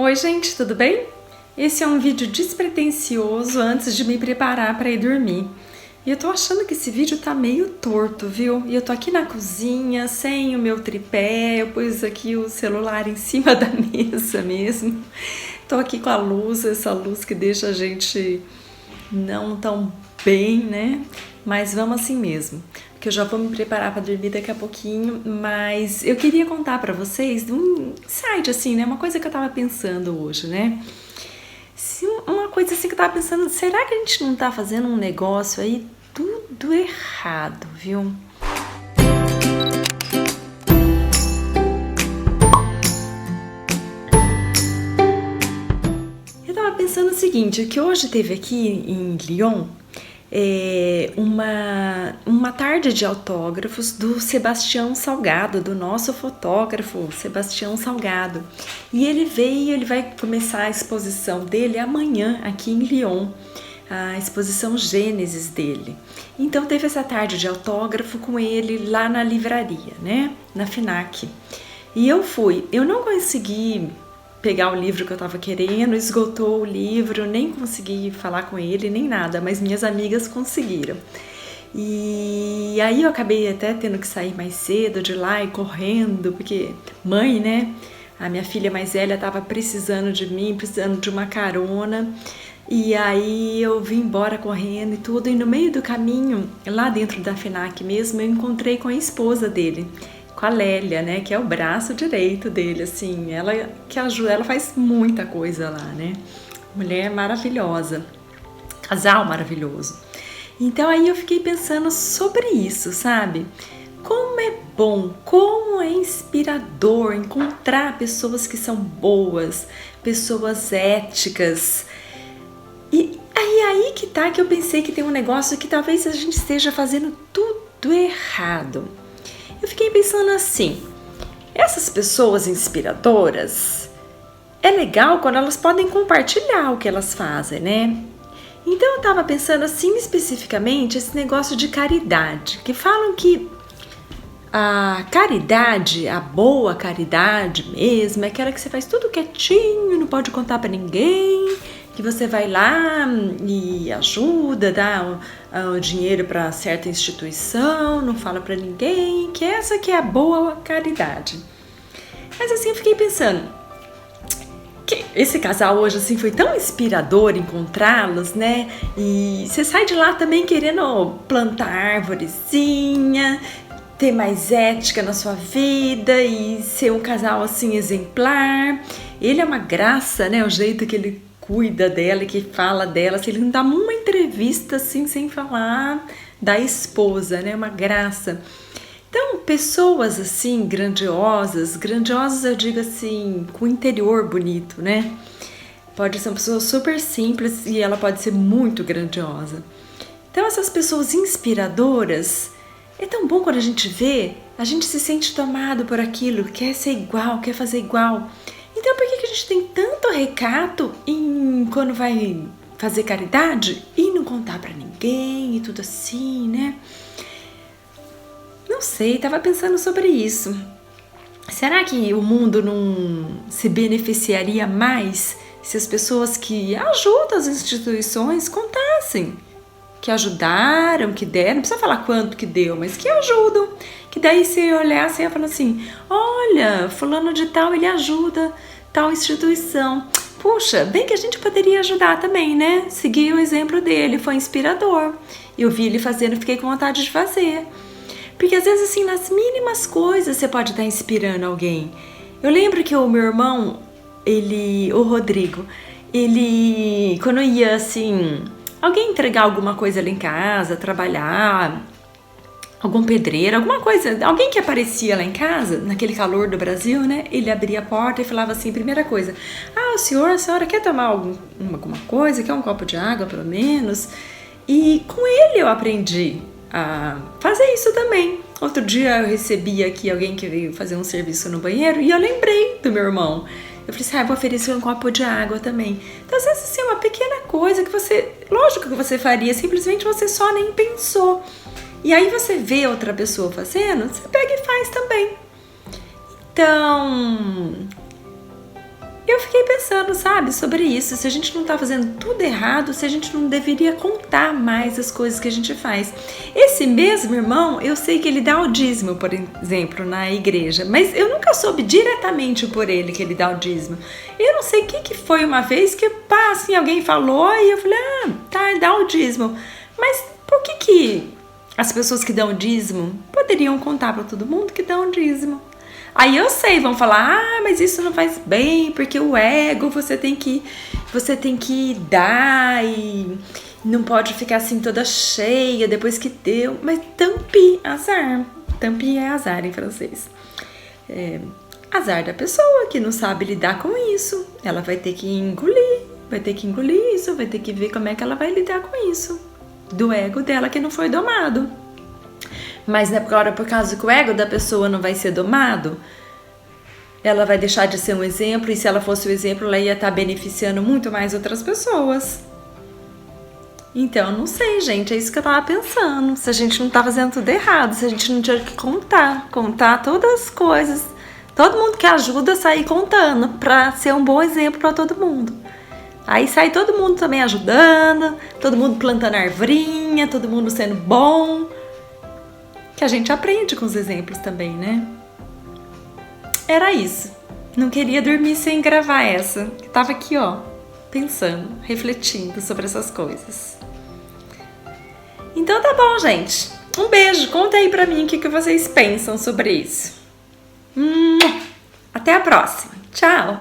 Oi gente, tudo bem? Esse é um vídeo despretensioso antes de me preparar para ir dormir. E eu tô achando que esse vídeo tá meio torto, viu? E eu tô aqui na cozinha, sem o meu tripé, eu pus aqui o celular em cima da mesa mesmo. Tô aqui com a luz, essa luz que deixa a gente não tão bem, né? Mas vamos assim mesmo, porque eu já vou me preparar para dormir daqui a pouquinho, mas eu queria contar para vocês um insight assim, né? Uma coisa que eu tava pensando hoje, né? Uma coisa assim que eu tava pensando, será que a gente não tá fazendo um negócio aí tudo errado, viu? Eu tava pensando o seguinte, que hoje teve aqui em Lyon uma tarde de autógrafos do Sebastião Salgado, do nosso fotógrafo Sebastião Salgado. E ele veio, ele vai começar a exposição dele amanhã aqui em Lyon, a exposição Gênesis dele. Então teve essa tarde de autógrafo com ele lá na livraria, né, na FNAC. E eu não consegui pegar o livro que eu tava querendo, esgotou o livro, nem consegui falar com ele, nem nada, mas minhas amigas conseguiram. E aí eu acabei até tendo que sair mais cedo de lá e correndo, porque mãe, né? A minha filha mais velha tava precisando de mim, precisando de uma carona. E aí eu vim embora correndo e tudo, e no meio do caminho, lá dentro da FNAC mesmo, eu encontrei com a esposa dele, com a Lélia, né, que é o braço direito dele, assim, ela que ajuda, ela faz muita coisa lá, né, mulher maravilhosa, casal maravilhoso. Então aí eu fiquei pensando sobre isso, sabe, como é bom, como é inspirador encontrar pessoas que são boas, pessoas éticas. E aí que tá que eu pensei que tem um negócio que talvez a gente esteja fazendo tudo errado. Eu fiquei pensando assim, essas pessoas inspiradoras, é legal quando elas podem compartilhar o que elas fazem, né? Então eu tava pensando assim especificamente esse negócio de caridade, que falam que a caridade, a boa caridade mesmo, é aquela que você faz tudo quietinho, não pode contar pra ninguém, que você vai lá e ajuda, dá o dinheiro para certa instituição, não fala para ninguém, que essa que é a boa caridade. Mas assim eu fiquei pensando, que esse casal hoje assim foi tão inspirador encontrá-los, né? E você sai de lá também querendo plantar árvorezinha, ter mais ética na sua vida e ser um casal assim exemplar. Ele é uma graça, né? O jeito que ele cuida dela, que fala dela, assim, ele não dá uma entrevista assim sem falar da esposa, né? Uma graça. Então, pessoas assim grandiosas eu digo assim, com o interior bonito, né? Pode ser uma pessoa super simples e ela pode ser muito grandiosa. Então, essas pessoas inspiradoras, é tão bom quando a gente vê, a gente se sente tomado por aquilo, quer ser igual, quer fazer igual. Então por que a gente tem tanto recato quando vai fazer caridade e não contar pra ninguém e tudo assim, né? Não sei, tava pensando sobre isso. Será que o mundo não se beneficiaria mais se as pessoas que ajudam as instituições contassem? Que ajudaram, que deram, não precisa falar quanto que deu, mas que ajudam. Que daí você olhar, você ia falar assim, olha, fulano de tal, ele ajuda tal instituição. Puxa, bem que a gente poderia ajudar também, né? Seguir o exemplo dele, foi inspirador. Eu vi ele fazendo, fiquei com vontade de fazer. Porque às vezes assim, nas mínimas coisas você pode estar inspirando alguém. Eu lembro que o meu irmão, o Rodrigo, ele, quando ia assim, alguém entregar alguma coisa ali em casa, trabalhar, algum pedreiro, alguma coisa, alguém que aparecia lá em casa, naquele calor do Brasil, né? Ele abria a porta e falava assim, primeira coisa, a senhora quer tomar alguma coisa? Quer um copo de água, pelo menos? E com ele eu aprendi a fazer isso também. Outro dia eu recebi aqui alguém que veio fazer um serviço no banheiro e eu lembrei do meu irmão. Eu falei assim, eu vou oferecer um copo de água também. Então, às vezes, assim, uma pequena coisa que você, lógico que você faria, simplesmente você só nem pensou. E aí você vê outra pessoa fazendo, você pega e faz também. Então, Eu fiquei pensando, sabe, sobre isso, se a gente não tá fazendo tudo errado, se a gente não deveria contar mais as coisas que a gente faz. Esse mesmo irmão, eu sei que ele dá o dízimo, por exemplo, na igreja, mas eu nunca soube diretamente por ele que ele dá o dízimo. Eu não sei o que foi uma vez que, pá, assim, alguém falou e eu falei, tá, dá o dízimo. Mas por que as pessoas que dão o dízimo poderiam contar pra todo mundo que dão o dízimo? Aí eu sei, vão falar, mas isso não faz bem, porque o ego você tem que dar e não pode ficar assim toda cheia depois que deu. Mas tampi, azar. Tampi é azar em francês. Azar da pessoa que não sabe lidar com isso. Ela vai ter que engolir isso, vai ter que ver como é que ela vai lidar com isso. Do ego dela que não foi domado. Mas agora, por causa que o ego da pessoa não vai ser domado, ela vai deixar de ser um exemplo, e se ela fosse o exemplo, ela ia estar beneficiando muito mais outras pessoas. Então, não sei, gente, é isso que eu tava pensando. Se a gente não tá fazendo tudo errado, se a gente não tinha que contar todas as coisas. Todo mundo que ajuda sair contando, pra ser um bom exemplo pra todo mundo. Aí sai todo mundo também ajudando, todo mundo plantando arvorinha, todo mundo sendo bom. Que a gente aprende com os exemplos também, né? Era isso. Não queria dormir sem gravar essa. Eu tava aqui, ó, pensando, refletindo sobre essas coisas. Então tá bom, gente. Um beijo. Conta aí pra mim o que vocês pensam sobre isso. Até a próxima. Tchau!